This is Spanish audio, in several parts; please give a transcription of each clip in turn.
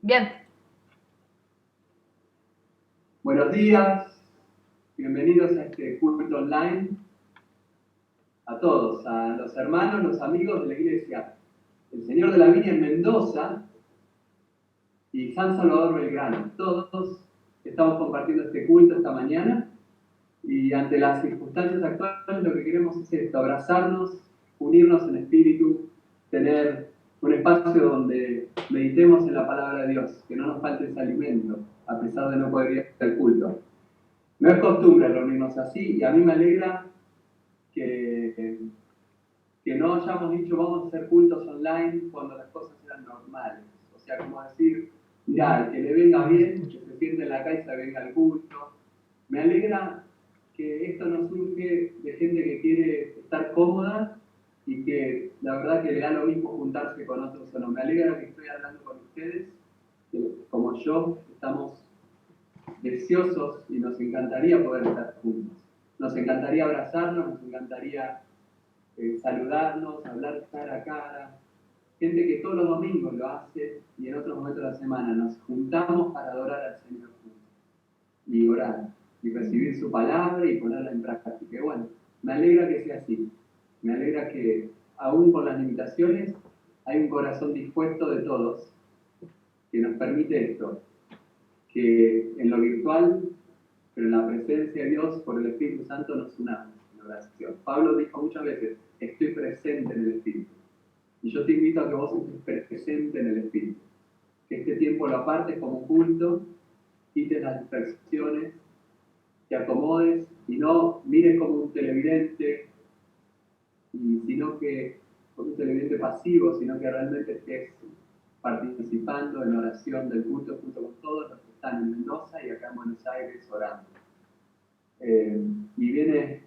Bien. Buenos días, bienvenidos a este culto online. A todos, a los hermanos, los amigos de la iglesia El Señor de la Viña en Mendoza y San Salvador Belgrano. Todos estamos compartiendo este culto esta mañana y ante las circunstancias actuales lo que queremos es esto, abrazarnos, unirnos en espíritu, tener un espacio donde meditemos en la palabra de Dios, que no nos falte ese alimento, a pesar de no poder ir al culto. No es costumbre reunirnos así y a mí me alegra que no hayamos dicho vamos a hacer cultos online cuando las cosas eran normales. O sea, como decir, mirá, el que le venga bien, que se siente en la calle, venga al culto. Me alegra que esto no surge de gente que quiere estar cómoda y que la verdad que le da lo mismo juntarse con otros o no. Me alegra que estoy hablando con ustedes, que como yo estamos deseosos y nos encantaría poder estar juntos. Nos encantaría abrazarnos, nos encantaría saludarnos, hablar cara a cara. Gente que todos los domingos lo hace y en otros momentos de la semana nos juntamos para adorar al Señor juntos y orar y recibir su palabra y ponerla en práctica. Y bueno, me alegra que sea así. Me alegra que aún con las limitaciones hay un corazón dispuesto de todos que nos permite esto, que en lo virtual, pero en la presencia de Dios, por el Espíritu Santo, nos unamos en oración. Pablo dijo muchas veces, estoy presente en el Espíritu. Y yo te invito a que vos estés presente en el Espíritu. Que este tiempo lo apartes como culto, quites las distracciones, te acomodes y no mires como un televidente, sino que como un televidente pasivo, sino que realmente estés participando en oración del culto junto con todos los que están en Mendoza y acá en Buenos Aires orando. Y viene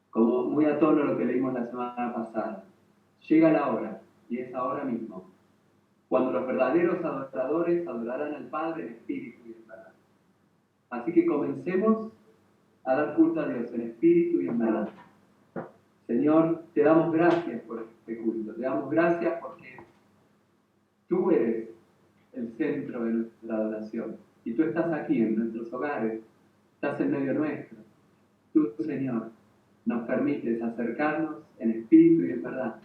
como muy a tono lo que leímos la semana pasada. Llega la hora, y es ahora mismo, cuando los verdaderos adoradores adorarán al Padre en espíritu y en verdad. Así que comencemos a dar culto a Dios en espíritu y en verdad. Señor, te damos gracias por este culto, te damos gracias porque tú eres el centro de nuestra adoración y tú estás aquí en nuestros hogares, estás en medio nuestro. Tú, Señor, nos permites acercarnos en espíritu y en verdad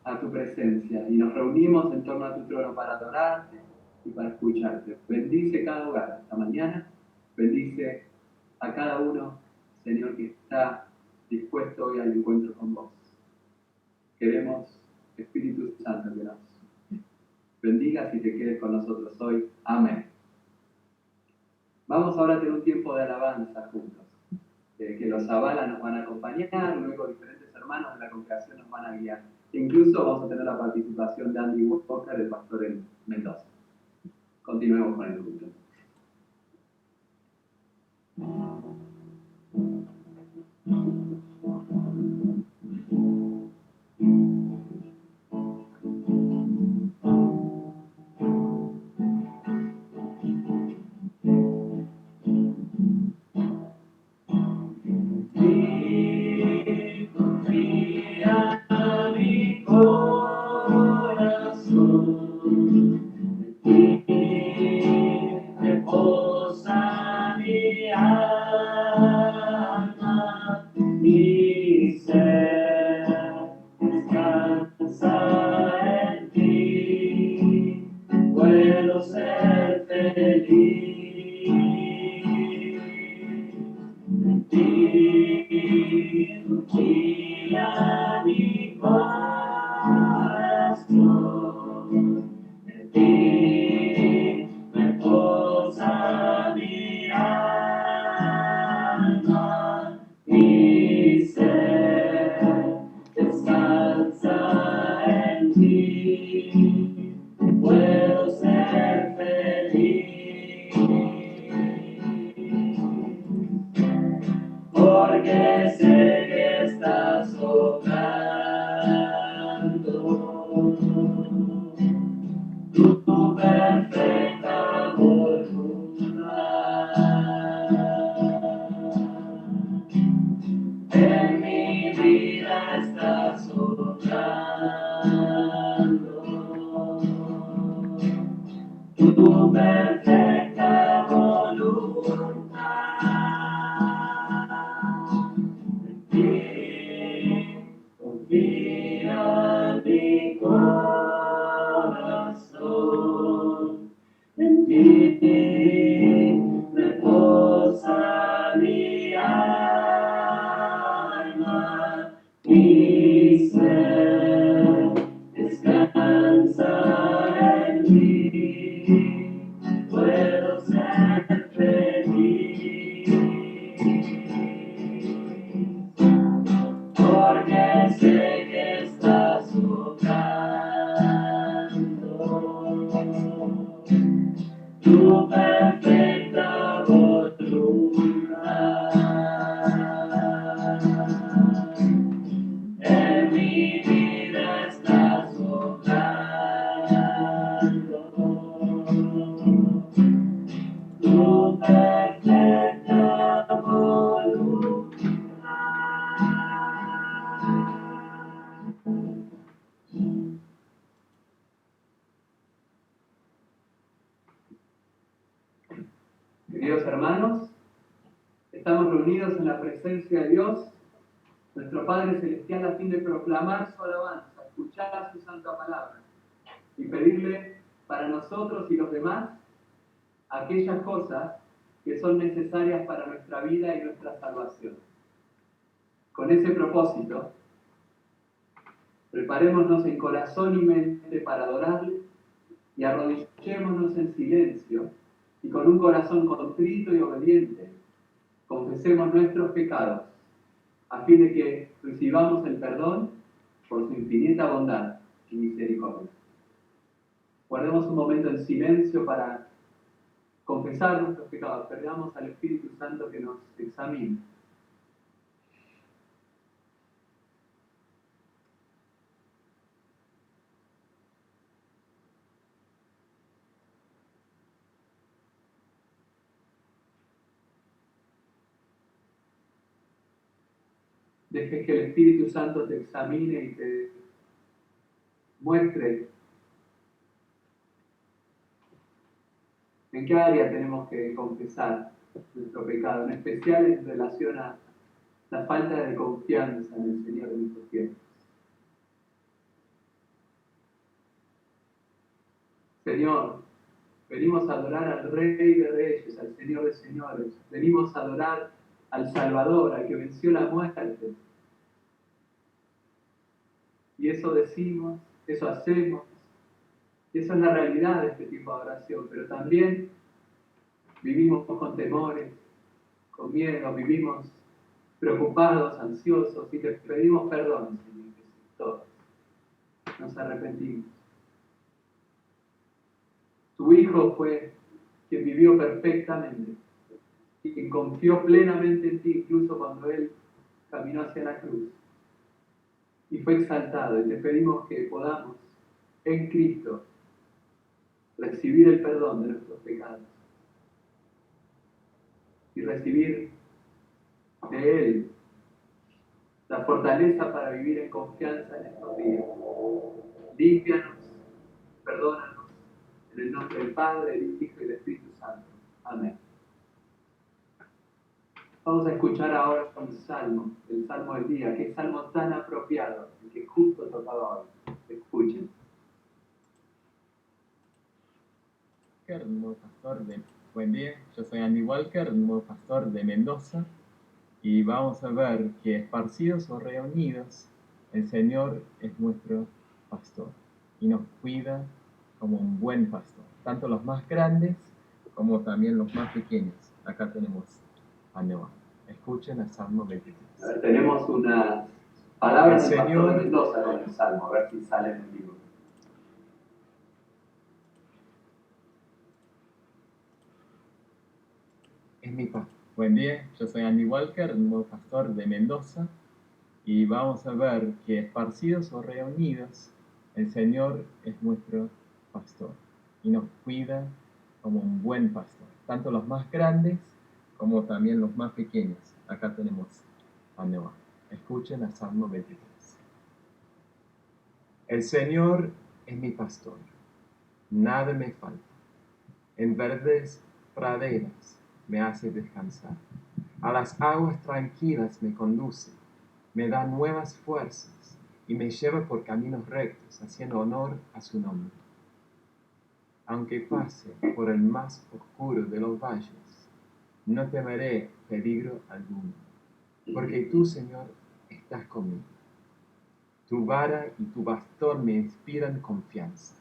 a tu presencia y nos reunimos en torno a tu trono para adorarte y para escucharte. Bendice cada hogar esta mañana, bendice a cada uno, Señor, que está dispuesto hoy al encuentro con vos. Queremos, Espíritu Santo, que nos bendigas y te quedes con nosotros hoy. Amén. Vamos ahora a tener un tiempo de alabanza juntos, que los Zavala nos van a acompañar, luego diferentes hermanos de la congregación nos van a guiar. Incluso vamos a tener la participación de Andy Walker, el pastor en Mendoza. Continuemos con el culto. tu perfecta voluntad. En ti confía mi corazón, en ti reposa mi alma, mi ser descansa en ti, puedo ser feliz, porque sé que estás obrando tu perfecta voluntad. En mi vida estás obrando tu perfecta voluntad. Queridos hermanos, estamos reunidos en la presencia de Dios, nuestro Padre Celestial, a fin de proclamar su alabanza, escuchar su santa palabra y pedirle para nosotros y los demás aquellas cosas que son necesarias para nuestra vida y nuestra salvación. Con ese propósito, preparémonos en corazón y mente para adorarle y arrodillémonos en silencio y con un corazón contrito y obediente confesemos nuestros pecados a fin de que recibamos el perdón por su infinita bondad y misericordia. Guardemos un momento en silencio para confesar nuestros pecados. Pidamos al Espíritu Santo que nos examine. Dejes que el Espíritu Santo te examine y te muestre en qué área tenemos que confesar nuestro pecado, en especial en relación a la falta de confianza en el Señor de nuestros tiempos. Señor, venimos a adorar al Rey de Reyes, al Señor de Señores. Venimos a adorar al Salvador, al que venció la muerte. Y eso decimos, eso hacemos. Y esa es la realidad de este tipo de oración. Pero también vivimos con temores, con miedo, vivimos preocupados, ansiosos, y te pedimos perdón, Señor Jesús, todos. Nos arrepentimos. Tu Hijo fue quien vivió perfectamente y quien confió plenamente en ti, incluso cuando Él caminó hacia la cruz. Y fue exaltado, y te pedimos que podamos, en Cristo, recibir el perdón de nuestros pecados y recibir de Él la fortaleza para vivir en confianza en estos días. Límpianos, perdónanos, en el nombre del Padre, del Hijo y del Espíritu Santo. Amén. Vamos a escuchar ahora un salmo, el salmo del día. Qué salmo tan apropiado y que justo tocaba hoy. Escuchen. Nuevo pastor de Buen día, yo soy Andy Walker, nuevo pastor de Mendoza, y vamos a ver que esparcidos o reunidos, el Señor es nuestro pastor y nos cuida como un buen pastor, tanto los más grandes como también los más pequeños. Acá tenemos a Noah. Escuchen el Salmo 23. A ver, tenemos unas palabras del Señor, pastor de Mendoza con el salmo, a ver si salen en vivo. Es mi pastor. Buen día, yo soy Andy Walker, nuevo pastor de Mendoza, y vamos a ver que esparcidos o reunidos, el Señor es nuestro pastor y nos cuida como un buen pastor, tanto los más grandes como también los más pequeños. Acá tenemos a Noah. Escuchen el Salmo 23. El Señor es mi pastor, nada me falta. En verdes praderas me hace descansar. A las aguas tranquilas me conduce, me da nuevas fuerzas y me lleva por caminos rectos, haciendo honor a su nombre. Aunque pase por el más oscuro de los valles, no temeré peligro alguno, porque tú, Señor, estás conmigo. Tu vara y tu bastón me inspiran confianza.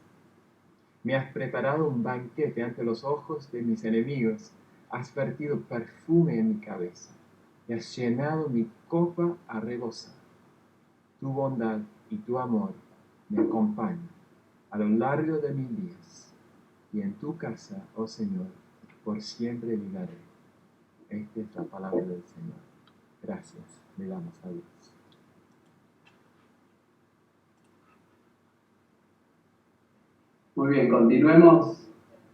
Me has preparado un banquete ante los ojos de mis enemigos, has vertido perfume en mi cabeza y has llenado mi copa a rebosar. Tu bondad y tu amor me acompañan a lo largo de mis días, y en tu casa, oh Señor, por siempre viviré. Esta es la palabra del Señor. Gracias, le damos a Dios. Muy bien, continuemos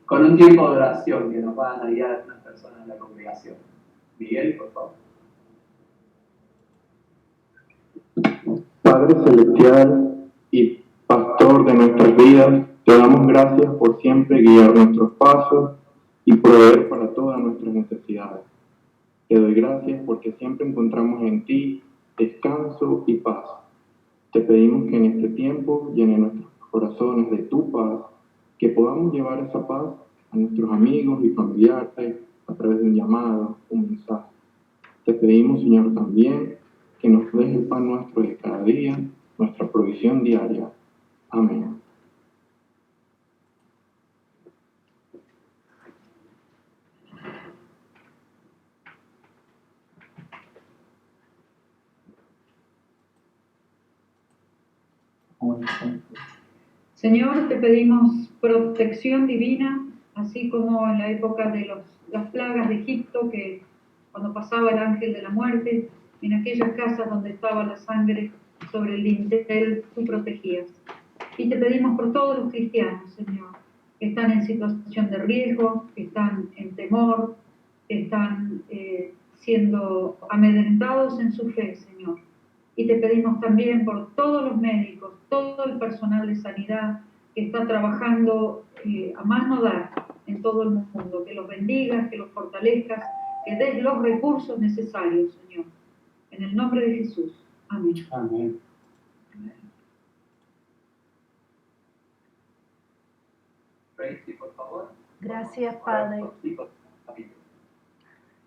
con un tiempo de oración que nos van a guiar algunas personas de la congregación. Miguel, por favor. Padre Celestial y Pastor de nuestras vidas, te damos gracias por siempre guiar nuestros pasos y proveer para todas nuestras necesidades. Te doy gracias porque siempre encontramos en ti descanso y paz. Te pedimos que en este tiempo llene nuestros corazones de tu paz, que podamos llevar esa paz a nuestros amigos y familiares a través de un llamado, un mensaje. Te pedimos, Señor, también que nos des el pan nuestro de cada día, nuestra provisión diaria. Amén. Señor, te pedimos protección divina, así como en la época de las plagas de Egipto, que cuando pasaba el ángel de la muerte, en aquellas casas donde estaba la sangre sobre el dintel, tú protegías. Y te pedimos por todos los cristianos, Señor, que están en situación de riesgo, que están en temor, que están siendo amedrentados en su fe, Señor. Y te pedimos también por todos los médicos, todo el personal de sanidad que está trabajando a más no dar en todo el mundo, que los bendigas, que los fortalezcas, que des los recursos necesarios, Señor. En el nombre de Jesús. Amén. Amén. Tracy, por favor. Gracias, Padre.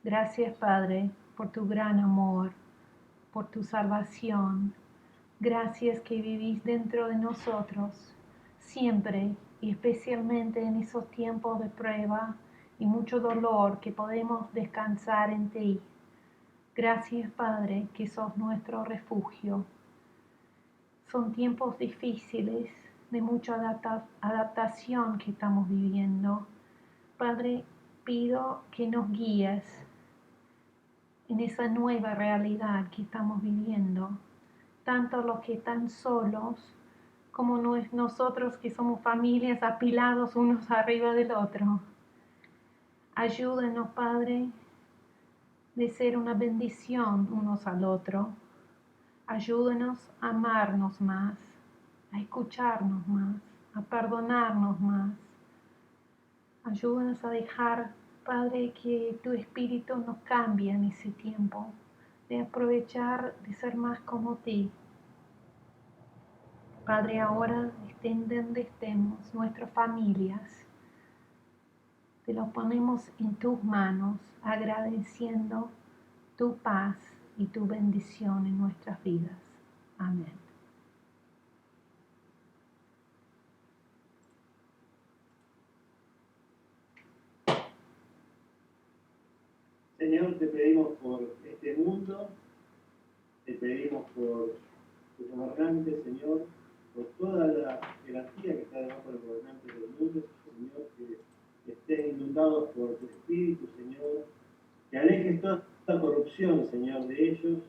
Gracias, Padre, por tu gran amor, por tu salvación. Gracias que vivís dentro de nosotros, siempre y especialmente en esos tiempos de prueba y mucho dolor, que podemos descansar en ti. Gracias, Padre, que sos nuestro refugio. Son tiempos difíciles, de mucha adaptación que estamos viviendo. Padre, pido que nos guíes en esa nueva realidad que estamos viviendo, tanto los que están solos como nosotros que somos familias apilados unos arriba del otro. Ayúdenos, Padre, de ser una bendición unos al otro. Ayúdenos a amarnos más, a escucharnos más, a perdonarnos más. Ayúdanos a dejar, Padre, que tu Espíritu nos cambie en ese tiempo, de aprovechar de ser más como ti. Padre, ahora estén donde estemos, nuestras familias, te lo ponemos en tus manos, agradeciendo tu paz y tu bendición en nuestras vidas. Amén. Señor, te pedimos por este mundo, te pedimos por tus gobernantes, Señor, por toda la jerarquía que está debajo de los gobernantes del mundo, Señor, que estén inundados por tu Espíritu, Señor, que alejes toda corrupción, Señor, de ellos,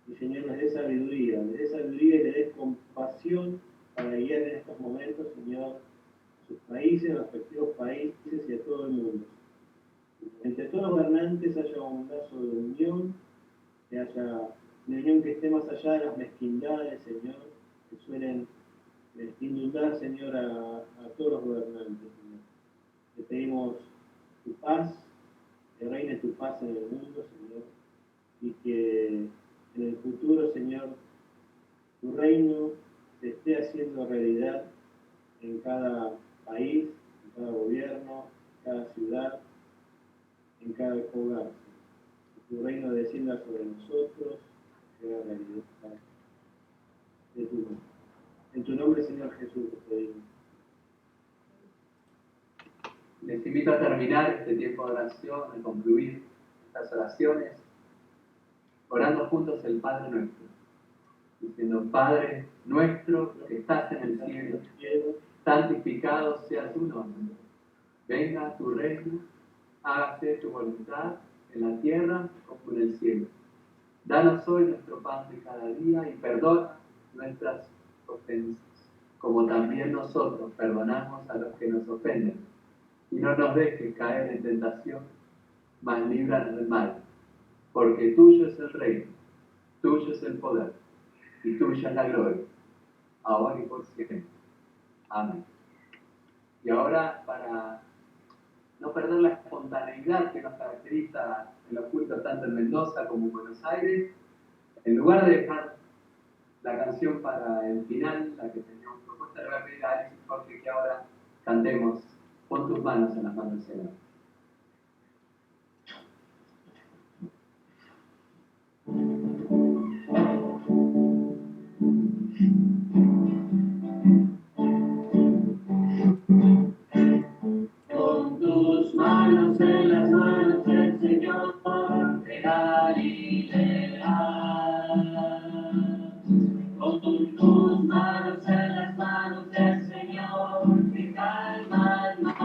y Señor, les dé sabiduría y les dé compasión para guiar en estos momentos, Señor, a sus países, a los respectivos países y a todo el mundo. Entre todos los gobernantes haya un lazo de unión, que haya una unión que esté más allá de las mezquindades, Señor, que suelen inundar, Señor, a todos los gobernantes, Señor. Te pedimos tu paz, que reine tu paz en el mundo, Señor, y que en el futuro, Señor, tu reino se esté haciendo realidad en cada país, en cada gobierno, en cada ciudad, en cada hogar. Que tu reino descienda sobre nosotros, que haga realidad de tu nombre. En tu nombre, Señor Jesús, te pedimos. Les invito a terminar este tiempo de oración, a concluir estas oraciones, orando juntos el Padre Nuestro, diciendo: Padre nuestro que estás en el cielo, santificado sea tu nombre. Venga tu reino, hágase tu voluntad en la tierra como en el cielo. Danos hoy nuestro pan de cada día y perdona nuestras ofensas, como también nosotros perdonamos a los que nos ofenden. Y no nos dejes caer en tentación, mas líbranos del mal, porque tuyo es el reino, tuyo es el poder, y tuya es la gloria, ahora y por siempre. Amén. Y ahora, para no perder la espontaneidad que nos caracteriza en los cultos tanto en Mendoza como en Buenos Aires, en lugar de dejar la canción para el final, la que teníamos propuesta, le voy a pedir a Alex y Jorge que ahora cantemos Pon tus manos en las manos del Señor. Pon tus manos en las manos del Señor de Galilea. Pon tus manos en las manos del Señor que calma el mar.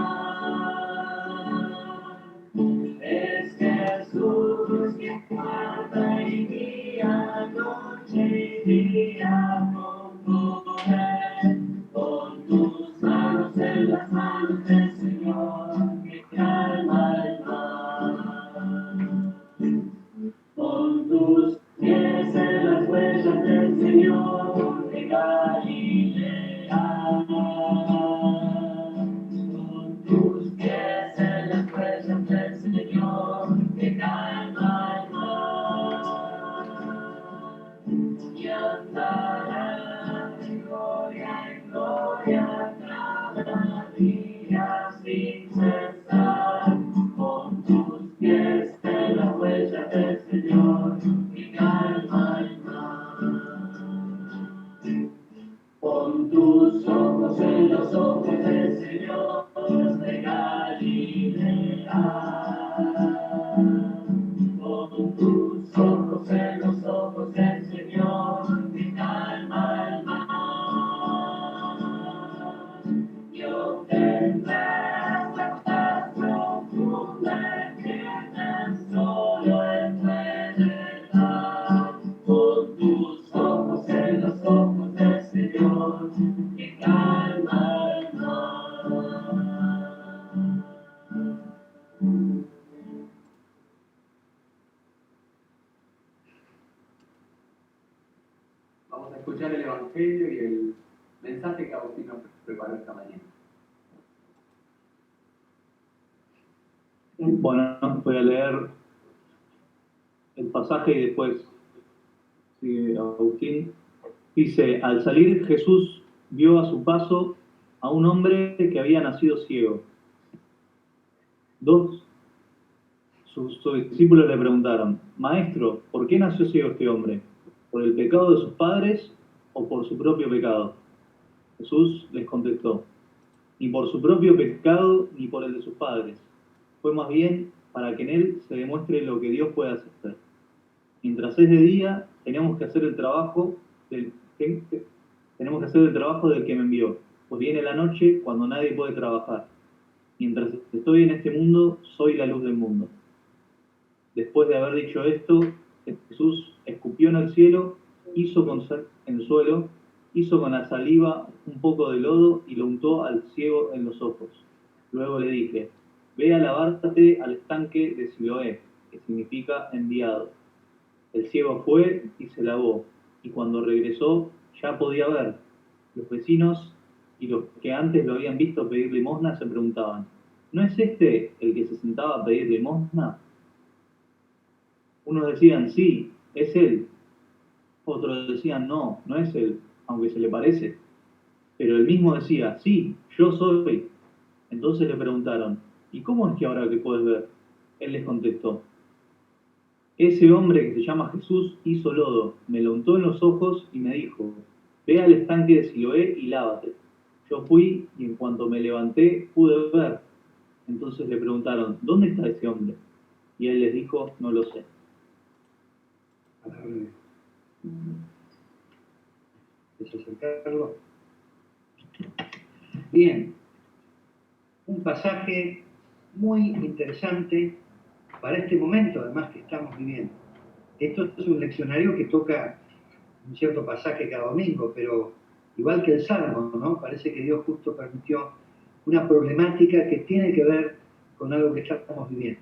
Es Jesús que guarda y guía noche y día con poder. Pon tus manos en las manos del Señor que calma el mar. Pon tus pies en las huellas del Señor de Galilea. Pon tus pies en las huellas del Señor que calma el mar. Y andará de gloria en gloria cada día sin cesar. Pon tus pies en las huellas del Señor que calma el mar. Pon tus ojos en los ojos del Señor de Galilea. Pon tus ojos en los ojos del Señor que calma el mar. Y obtendrás la paz profunda que tan solo Él puede dar. Pon tus ojos en los ojos del Señor que calma el mar. Vamos a escuchar el Evangelio y el mensaje que Agustín nos preparó esta mañana. Bueno, voy a leer el pasaje y después sigue Agustín. Dice: al salir Jesús vio a su paso a un hombre que había nacido ciego. Sus discípulos le preguntaron: Maestro, ¿por qué nació ciego este hombre? ¿Por el pecado de sus padres o por su propio pecado? Jesús les contestó: ni por su propio pecado ni por el de sus padres. Fue más bien para que en él se demuestre lo que Dios puede hacer. Mientras es de día, tenemos que hacer el trabajo del que me envió, pues viene la noche cuando nadie puede trabajar. Mientras estoy en este mundo, soy la luz del mundo. Después de haber dicho esto, Jesús escupió en el cielo, hizo con la saliva un poco de lodo y lo untó al ciego en los ojos. Luego le dije: ve a lavarte al estanque de Siloé, que significa enviado. El ciego fue y se lavó, y cuando regresó ya podía ver. Los vecinos y los que antes lo habían visto pedir limosna se preguntaban: ¿no es este el que se sentaba a pedir limosna? Unos decían, sí, es él. Otros decían, no, no es él, aunque se le parece. Pero él mismo decía, sí, yo soy. Entonces le preguntaron, ¿y cómo es que ahora que puedes ver? Él les contestó, ese hombre que se llama Jesús hizo lodo, me lo untó en los ojos y me dijo, ve al estanque de Siloé y lávate. Yo fui y en cuanto me levanté pude ver. Entonces le preguntaron, ¿dónde está ese hombre? Y él les dijo, no lo sé. Bien, un pasaje muy interesante para este momento, además, que estamos viviendo. Esto es un leccionario que toca un cierto pasaje cada domingo, pero igual que el Salmo, ¿no? Parece que Dios justo permitió una problemática que tiene que ver con algo que estamos viviendo.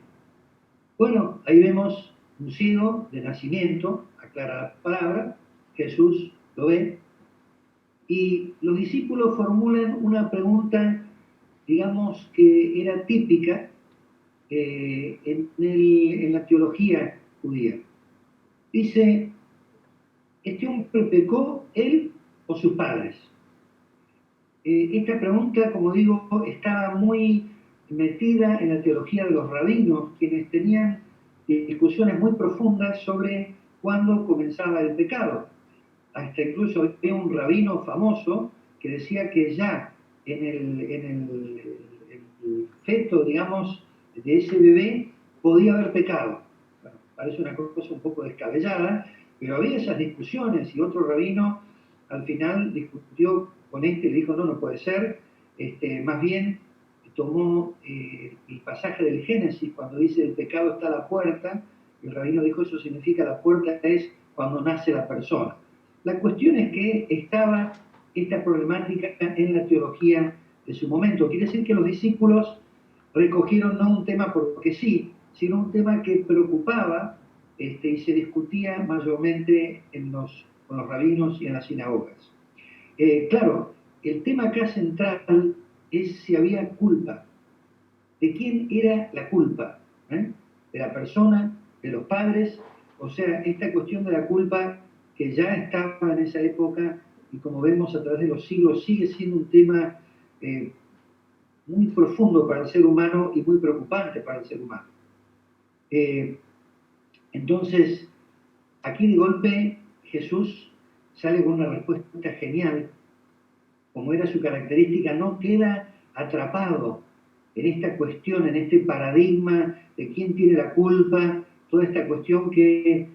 Bueno, ahí vemos un ciego de nacimiento, aclara la palabra, Jesús lo ve, y los discípulos formulan una pregunta, digamos, que era típica en la teología judía. Dice, ¿este hombre pecó él o sus padres? Esta pregunta, como digo, estaba muy metida en la teología de los rabinos, quienes tenían discusiones muy profundas sobre cuándo comenzaba el pecado. Hasta incluso había un rabino famoso que decía que ya en el feto, digamos, de ese bebé podía haber pecado. Bueno, parece una cosa un poco descabellada, pero había esas discusiones y otro rabino al final discutió con y le dijo, no puede ser, más bien tomó el pasaje del Génesis cuando dice el pecado está a la puerta, y el rabino dijo eso significa la puerta es cuando nace la persona. La cuestión es que estaba esta problemática en la teología de su momento. Quiere decir que los discípulos recogieron no un tema porque sí, sino un tema que preocupaba y se discutía mayormente con los rabinos y en las sinagogas. Claro, el tema acá central es si había culpa. ¿De quién era la culpa? ¿De la persona? ¿De los padres? O sea, esta cuestión de la culpa que ya estaba en esa época y como vemos a través de los siglos sigue siendo un tema muy profundo para el ser humano y muy preocupante para el ser humano. Entonces, aquí de golpe Jesús sale con una respuesta genial, como era su característica, no queda atrapado en esta cuestión, en este paradigma de quién tiene la culpa, toda esta cuestión que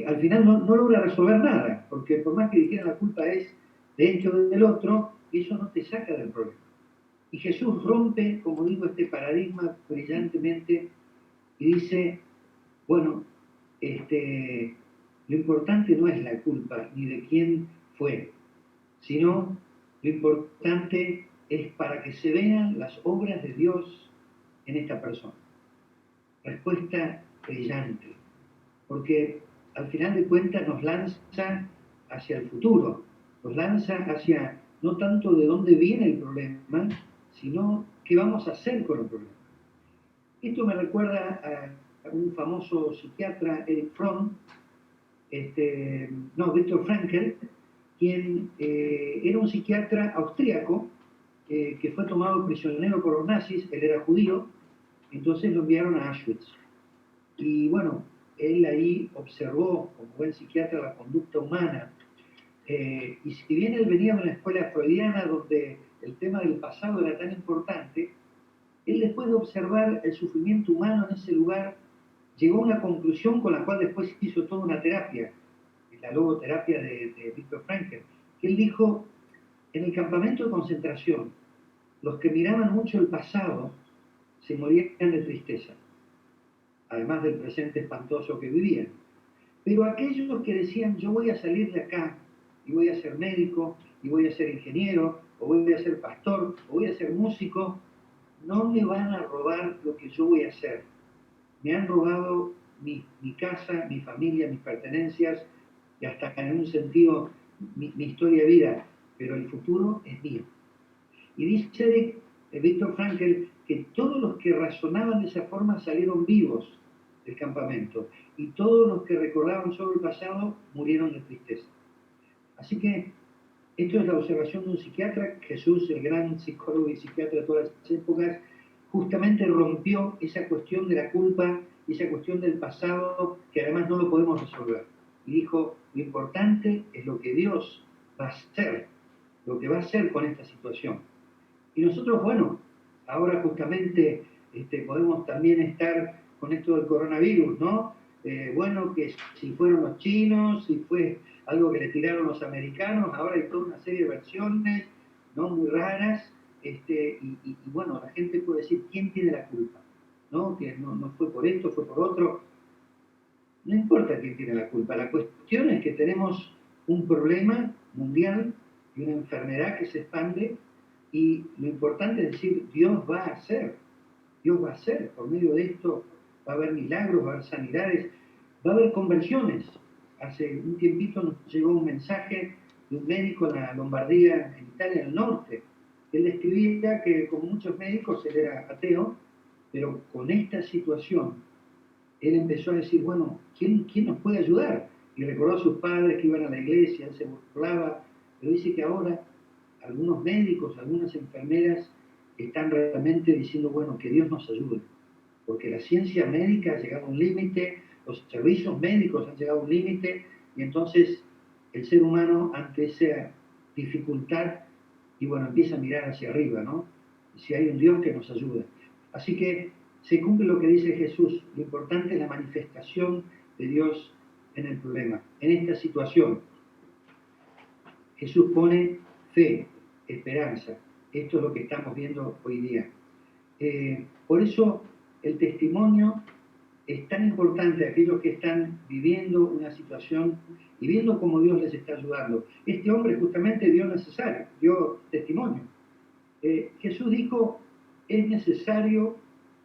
al final no logra resolver nada, porque por más que dijera la culpa es de hecho del otro, eso no te saca del problema. Y Jesús rompe, como digo, este paradigma brillantemente y dice, bueno, lo importante no es la culpa ni de quién fue, sino lo importante es para que se vean las obras de Dios en esta persona. Respuesta brillante, porque al final de cuentas nos lanza hacia el futuro, nos lanza hacia no tanto de dónde viene el problema, sino qué vamos a hacer con el problema. Esto me recuerda a un famoso psiquiatra, Erich Fromm, Viktor Frankl, quien era un psiquiatra austríaco que fue tomado prisionero por los nazis, él era judío, entonces lo enviaron a Auschwitz. Y bueno, él ahí observó, como buen psiquiatra, la conducta humana. Y si bien él venía de una escuela freudiana donde el tema del pasado era tan importante, él después de observar el sufrimiento humano en ese lugar, llegó a una conclusión con la cual después hizo toda una terapia, la logoterapia de Viktor Frankl, que él dijo, en el campamento de concentración, los que miraban mucho el pasado se morían de tristeza, además del presente espantoso que vivían. Pero aquellos que decían, yo voy a salir de acá, y voy a ser médico, y voy a ser ingeniero, o voy a ser pastor, o voy a ser músico, no me van a robar lo que yo voy a hacer. Me han robado mi casa, mi familia, mis pertenencias, y hasta en un sentido mi historia de vida, pero el futuro es mío. Y dice Víctor Frankl que todos los que razonaban de esa forma salieron vivos del campamento y todos los que recordaban sobre el pasado murieron de tristeza. Así que esto es la observación de un psiquiatra. Jesús, el gran psicólogo y psiquiatra de todas las épocas, justamente rompió esa cuestión de la culpa y esa cuestión del pasado que además no lo podemos resolver. Y dijo, lo importante es lo que Dios va a hacer, lo que va a hacer con esta situación. Y nosotros, bueno, ahora justamente podemos también estar con esto del coronavirus, ¿no? Bueno, que si fueron los chinos, si fue algo que le tiraron los americanos, ahora hay toda una serie de versiones, ¿no? Muy raras, y bueno, la gente puede decir, ¿quién tiene la culpa? ¿No? Que no fue por esto, fue por otro. No importa quién tiene la culpa, la cuestión es que tenemos un problema mundial y una enfermedad que se expande, y lo importante es decir, Dios va a hacer, por medio de esto va a haber milagros, va a haber sanidades, va a haber conversiones. Hace un tiempito nos llegó un mensaje de un médico en la Lombardía, en Italia, en el norte. Él describía que como muchos médicos él era ateo, pero con esta situación él empezó a decir, bueno, ¿quién nos puede ayudar? Y recordó a sus padres que iban a la iglesia, él se burlaba, pero dice que ahora algunos médicos, algunas enfermeras están realmente diciendo, bueno, que Dios nos ayude, porque la ciencia médica ha llegado a un límite, los servicios médicos han llegado a un límite, y entonces el ser humano ante esa dificultad, y bueno, empieza a mirar hacia arriba, ¿no? Y si hay un Dios que nos ayude. Así que se cumple lo que dice Jesús, lo importante es la manifestación de Dios en el problema, en esta situación. Jesús pone fe, esperanza. Esto es lo que estamos viendo hoy día. Por eso el testimonio es tan importante a aquellos que están viviendo una situación y viendo cómo Dios les está ayudando. Este hombre justamente dio testimonio. Jesús dijo, es necesario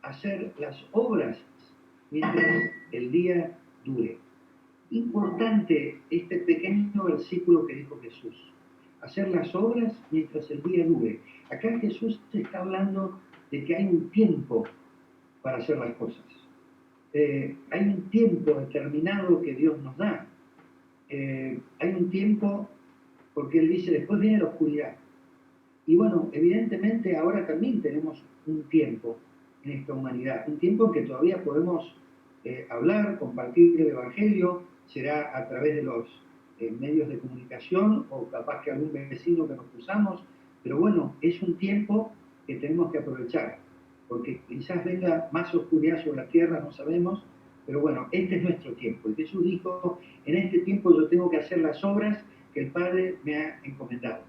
hacer las obras mientras el día dure. Importante este pequeño versículo que dijo Jesús. Hacer las obras mientras el día dure. Acá Jesús está hablando de que hay un tiempo para hacer las cosas. Hay un tiempo determinado que Dios nos da. Hay un tiempo, porque Él dice, después viene la oscuridad. Y bueno, evidentemente ahora también tenemos un tiempo en esta humanidad, un tiempo en que todavía podemos hablar, compartir el Evangelio, será a través de los medios de comunicación o capaz que algún vecino que nos cruzamos, pero bueno, es un tiempo que tenemos que aprovechar, porque quizás venga más oscuridad sobre la tierra, no sabemos, pero bueno, este es nuestro tiempo. Y Jesús dijo, en este tiempo yo tengo que hacer las obras que el Padre me ha encomendado.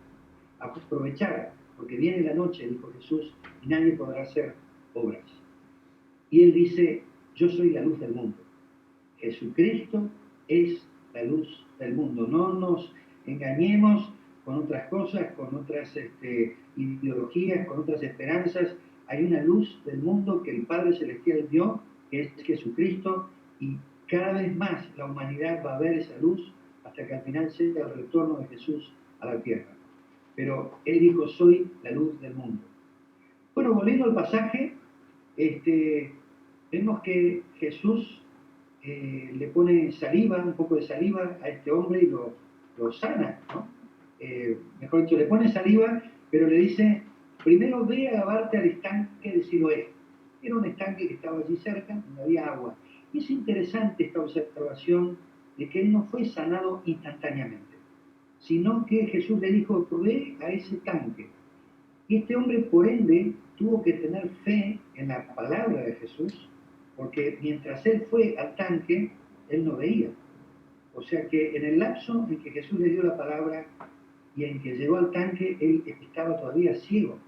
Aprovechar, porque viene la noche, dijo Jesús, y nadie podrá hacer obras. Y Él dice, yo soy la luz del mundo. Jesucristo es la luz del mundo. No nos engañemos con otras cosas, con otras ideologías, con otras esperanzas. Hay una luz del mundo que el Padre Celestial dio, que es Jesucristo, y cada vez más la humanidad va a ver esa luz hasta que al final sea el retorno de Jesús a la tierra. Pero Él dijo, soy la luz del mundo. Bueno, volviendo al pasaje, vemos que Jesús le pone saliva, un poco de saliva a este hombre y lo sana, ¿no? Mejor dicho, le pone saliva, pero le dice, primero ve a lavarte al estanque de Siloé. Era un estanque que estaba allí cerca, donde había agua. Y es interesante esta observación de que él no fue sanado instantáneamente, sino que Jesús le dijo, ve a ese tanque. Y este hombre, por ende, tuvo que tener fe en la palabra de Jesús, porque mientras él fue al tanque, él no veía. O sea que en el lapso en que Jesús le dio la palabra y en que llegó al tanque, él estaba todavía ciego.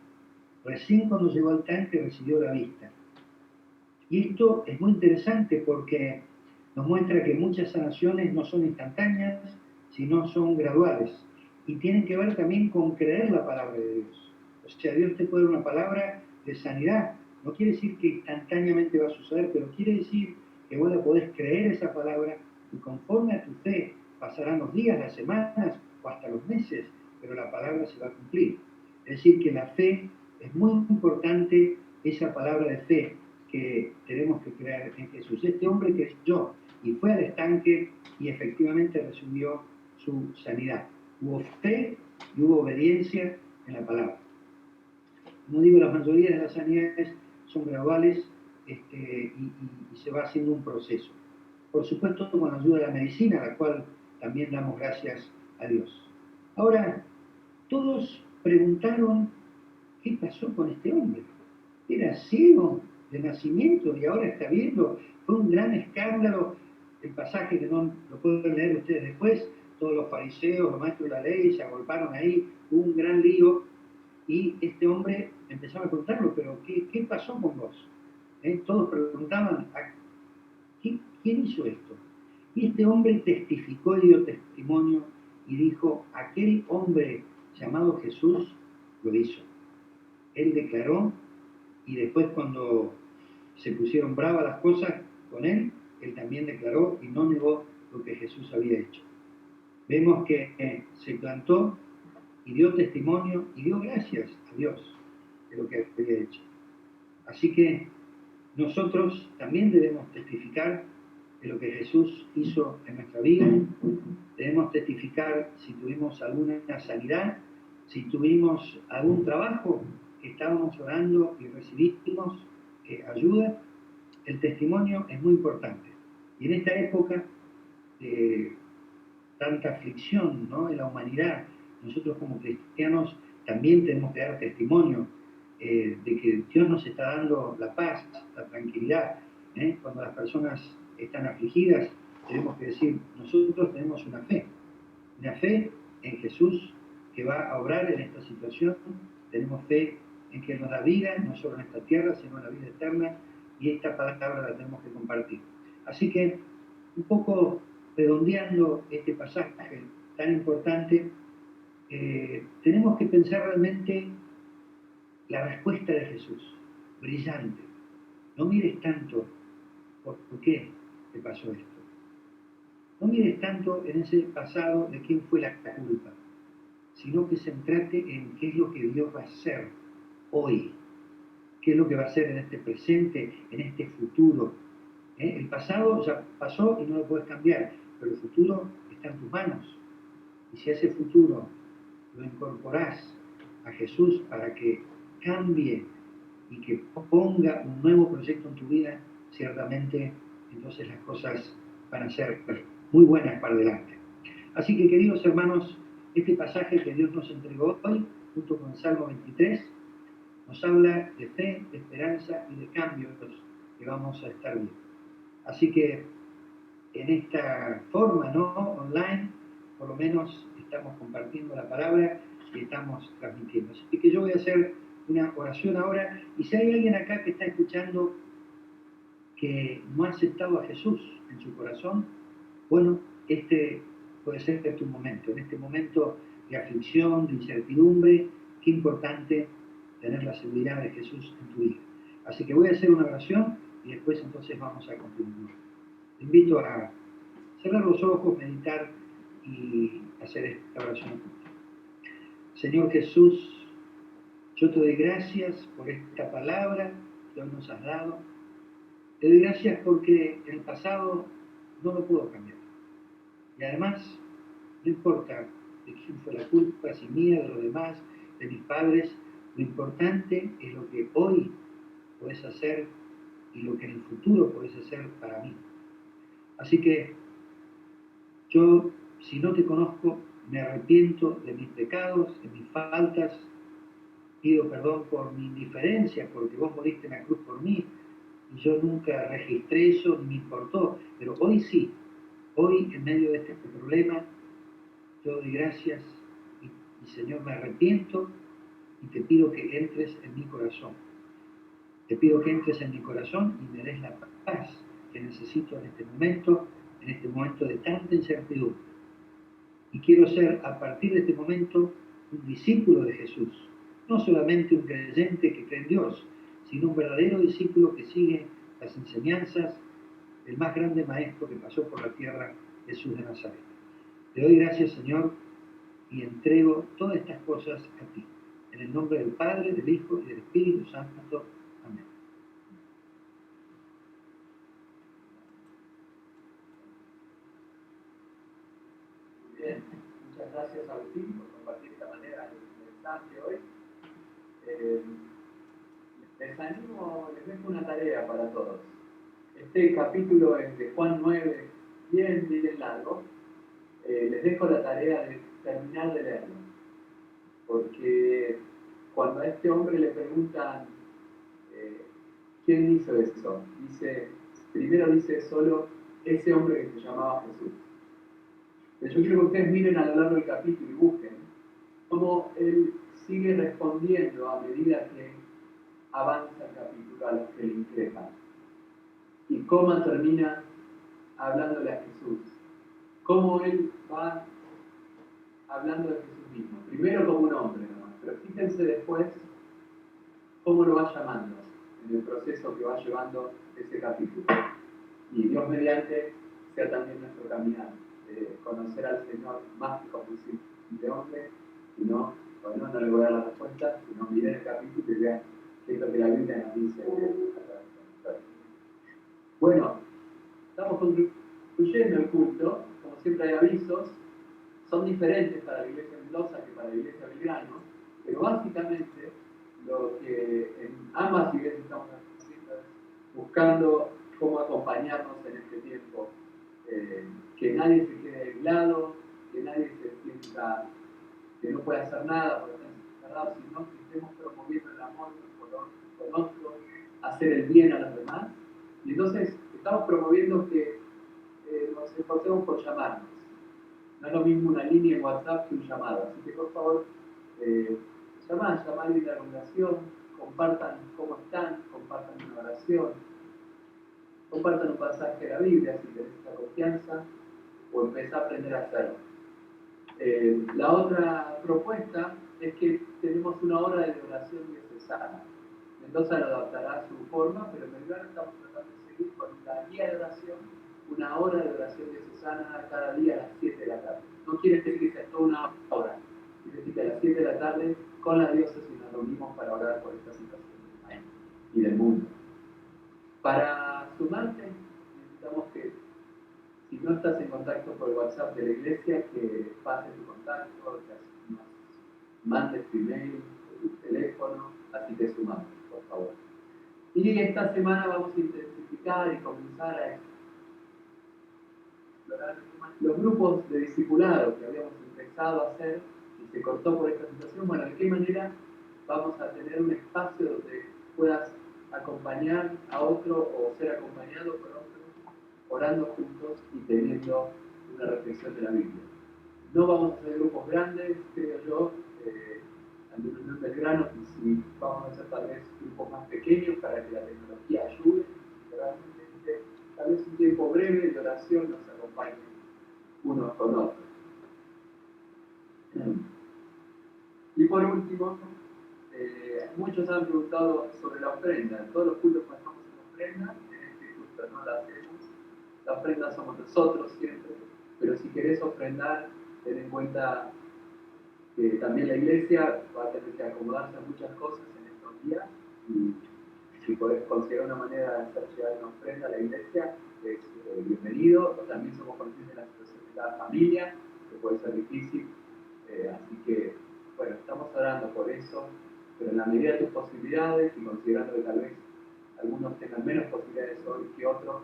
Recién cuando llegó al tanque recibió la vista. Y esto es muy interesante porque nos muestra que muchas sanaciones no son instantáneas, sino son graduales. Y tienen que ver también con creer la palabra de Dios. O sea, Dios te puede dar una palabra de sanidad. No quiere decir que instantáneamente va a suceder, pero quiere decir que vos la podés creer esa palabra y conforme a tu fe pasarán los días, las semanas o hasta los meses, pero la palabra se va a cumplir. Es decir, que la fe es muy importante esa palabra de fe que tenemos que creer en Jesús. Este hombre creyó y fue al estanque y efectivamente recibió su sanidad. Hubo fe y hubo obediencia en la palabra. Como digo, la mayoría de las sanidades son graduales y se va haciendo un proceso. Por supuesto, con la ayuda de la medicina, a la cual también damos gracias a Dios. Ahora, todos preguntaron qué pasó con este hombre. Era ciego de nacimiento y ahora está viendo. Fue un gran escándalo. El pasaje que no lo pueden leer ustedes después, todos los fariseos, los maestros de la ley se agolparon ahí, hubo un gran lío y este hombre empezaba a contarlo, pero ¿qué pasó con vos? Todos preguntaban, ¿quién hizo esto? Y este hombre testificó y dio testimonio y dijo, aquel hombre llamado Jesús lo hizo. Él declaró y después cuando se pusieron bravas las cosas con él también declaró y no negó lo que Jesús había hecho. Vemos que se plantó y dio testimonio y dio gracias a Dios de lo que había hecho. Así que nosotros también debemos testificar de lo que Jesús hizo en nuestra vida. Debemos testificar si tuvimos alguna sanidad, si tuvimos algún trabajo que estábamos orando y recibimos ayuda. El testimonio es muy importante. Y en esta época de tanta aflicción, ¿no?, en la humanidad, nosotros como cristianos también tenemos que dar testimonio de que Dios nos está dando la paz, la tranquilidad. Cuando las personas están afligidas, tenemos que decir, nosotros tenemos una fe en Jesús que va a obrar en esta situación, tenemos fe en que nos da vida, no solo en esta tierra, sino en la vida eterna, y esta palabra la tenemos que compartir. Así que, un poco redondeando este pasaje tan importante, tenemos que pensar realmente la respuesta de Jesús, brillante. No mires tanto por qué te pasó esto. No mires tanto en ese pasado de quién fue la culpa, sino que centrate en qué es lo que Dios va a hacer hoy, qué es lo que va a hacer en este presente, en este futuro. El pasado ya pasó y no lo puedes cambiar, pero el futuro está en tus manos. Y si a ese futuro lo incorporás a Jesús para que cambie y que ponga un nuevo proyecto en tu vida, ciertamente entonces las cosas van a ser muy buenas para adelante. Así que, queridos hermanos, este pasaje que Dios nos entregó hoy, junto con el Salmo 23, nos habla de fe, de esperanza y de cambios que vamos a estar viendo. Así que en esta forma, ¿no?, online, por lo menos estamos compartiendo la palabra y estamos transmitiendo. Así que yo voy a hacer una oración ahora, y si hay alguien acá que está escuchando que no ha aceptado a Jesús en su corazón, bueno, este puede ser tu momento. En este momento de aflicción, de incertidumbre, qué importante tener la seguridad de Jesús en tu vida. Así que voy a hacer una oración y después entonces vamos a continuar. Te invito a cerrar los ojos, meditar y hacer esta oración. Señor Jesús, yo te doy gracias por esta palabra que hoy nos has dado. Te doy gracias porque en el pasado no lo puedo cambiar. Y además, no importa de quién fue la culpa, si mía, de los demás, de mis padres, lo importante es lo que hoy puedes hacer y lo que en el futuro puedes hacer para mí. Así que yo, si no te conozco, me arrepiento de mis pecados, de mis faltas, pido perdón por mi indiferencia, porque vos moriste en la cruz por mí, y yo nunca registré eso, ni me importó, pero hoy sí, hoy en medio de este problema, yo doy gracias y Señor, me arrepiento y te pido que entres en mi corazón. Te pido que entres en mi corazón y me des la paz que necesito en este momento de tanta incertidumbre. Y quiero ser, a partir de este momento, un discípulo de Jesús. No solamente un creyente que cree en Dios, sino un verdadero discípulo que sigue las enseñanzas del más grande maestro que pasó por la tierra, Jesús de Nazaret. Te doy gracias, Señor, y entrego todas estas cosas a ti. En el nombre del Padre, del Hijo y del Espíritu Santo. Amén. Muy bien, muchas gracias Agustín por compartir de esta manera el mensaje hoy. Les animo, les dejo una tarea para todos. Este capítulo es de Juan 9, bien largo. Les dejo la tarea de terminar de leerlo. Porque cuando a este hombre le preguntan ¿quién hizo eso? Primero dice solo ese hombre que se llamaba Jesús. Pero yo quiero que ustedes miren a lo largo del capítulo y busquen cómo él sigue respondiendo a medida que avanza el capítulo a los que le increpan. Y cómo termina hablándole a Jesús. Cómo él va hablando de Jesús mismo. Primero como un hombre nomás, pero fíjense después cómo lo va llamando en el proceso que va llevando ese capítulo. Y Dios mediante sea también nuestro caminar, de conocer al Señor más que como un simple hombre, y no, bueno, no le voy a dar la respuesta, sino miren el capítulo y vean qué es lo que la Biblia nos dice. Bueno, estamos concluyendo el culto, como siempre hay avisos, son diferentes para la iglesia de Mendoza que para la iglesia de Belgrano, pero básicamente lo que en ambas iglesias estamos haciendo es buscando cómo acompañarnos en este tiempo, que nadie se quede aislado, que nadie se sienta que no puede hacer nada por estar encerrado, sino que estemos promoviendo el amor con otros, hacer el bien a los demás. Y entonces estamos promoviendo que nos esforcemos por llamarnos. No es lo mismo una línea en WhatsApp que un llamado, así que por favor, llamar a la oración, compartan cómo están, compartan una oración, compartan un pasaje de la Biblia si tenés esa confianza, o empezar a aprender a hacerlo. La otra propuesta es que tenemos una hora de oración diocesana. Mendoza lo adaptará a su forma, pero en Belgrano estamos tratando de seguir con una guía de oración, una hora de oración diocesana cada día a las 7 de la tarde. No quiere decir que sea toda una hora, quiere decir que a las 7 de la tarde con la diócesis nos reunimos para orar por esta situación del país y del mundo. Para sumarte, necesitamos que, si no estás en contacto por el WhatsApp de la iglesia, que pases tu contacto, que nos mandes tu email, tu teléfono, así te sumamos, por favor. Y esta semana vamos a intensificar y comenzar a explorar los grupos de discipulado que habíamos empezado a hacer y se cortó por esta situación. Bueno, ¿de qué manera vamos a tener un espacio donde puedas acompañar a otro o ser acompañado por otro, orando juntos y teniendo una reflexión de la Biblia? No vamos a hacer grupos grandes, creo yo, al menos en Belgrano, y si vamos a hacer tal vez grupos más pequeños para que la tecnología ayude, realmente, tal vez un tiempo breve de oración nos acompañe unos con otros. Y por último, muchos han preguntado sobre la ofrenda. En todos los cultos pasamos en ofrenda, en este culto no la hacemos. La ofrenda somos nosotros siempre, pero si querés ofrendar, ten en cuenta que también la iglesia va a tener que acomodarse a muchas cosas en estos días, y si podés considerar una manera de hacer llegar una ofrenda a la iglesia, es bienvenido. También somos conscientes de la situación de cada familia, que puede ser difícil, así que, bueno, estamos orando por eso, pero en la medida de tus posibilidades, y considerando que tal vez algunos tengan menos posibilidades hoy que otros,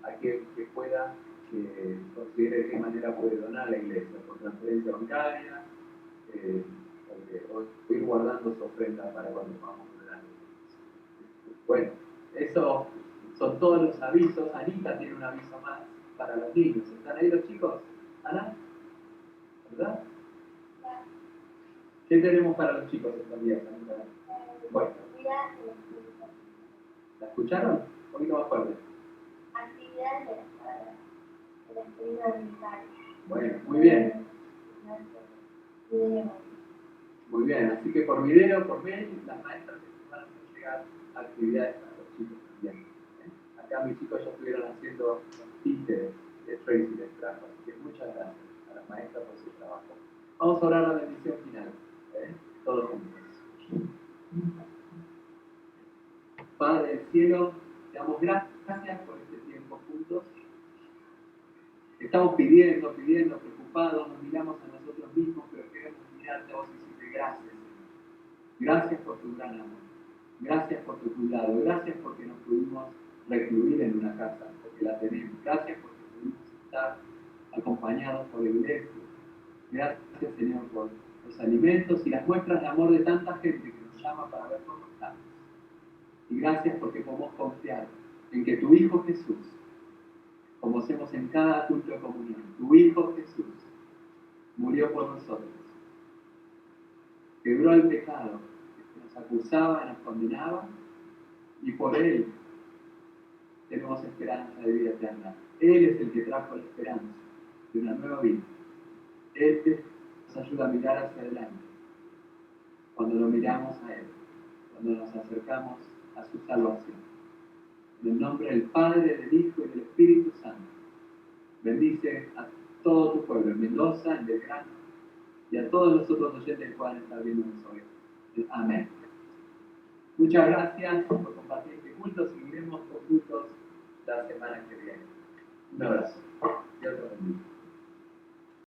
aquel que pueda, que considere de qué manera puede donar a la iglesia, por transferencia bancaria, o ir guardando su ofrenda para cuando vamos a donar. Bueno, eso son todos los avisos. Anita tiene un aviso más para los niños. ¿Están ahí los chicos? ¿Ana? ¿Verdad? ¿Qué tenemos para los chicos estos días, Anita? Bueno. ¿La escucharon? Un poquito más fuerte. Actividades de la escuela militar. Bueno, muy bien. Muy bien, así que por video, por mail, las maestras van a hacer llegar actividades para los chicos también. Acá mis chicos ya estuvieron haciendo títeres de Tracy de trabajo, así que muchas gracias a las maestras por su trabajo. Vamos a orar la bendición final, todos juntos. Padre del cielo, te damos gracias por este tiempo juntos. Estamos pidiendo, preocupados, nos miramos a nosotros mismos, pero queremos mirarte a vos y decirte gracias, Señor. Gracias por tu gran amor. Gracias por tu cuidado. Gracias porque nos pudimos recluir en una casa, porque la tenemos. Gracias porque pudimos estar acompañados por la iglesia. Gracias, Señor, por los alimentos y las muestras de amor de tanta gente que nos llama para ver cómo estamos. Y gracias porque podemos confiar en que tu Hijo Jesús, como hacemos en cada culto de comunión, tu Hijo Jesús murió por nosotros, quebró el pecado que nos acusaba, nos condenaba, y por Él tenemos esperanza de vida eterna. Él es el que trajo la esperanza de una nueva vida. Él nos ayuda a mirar hacia adelante cuando lo miramos a Él, cuando nos acercamos a su salvación. En el nombre del Padre, del Hijo y del Espíritu Santo, bendice a todo tu pueblo, en Mendoza, en Belgrano, y a todos los otros oyentes que puedan estar viéndonos hoy. Amén. Muchas gracias por compartir este culto. Seguiremos con cultos la semana que viene. Un abrazo. Dios te bendiga.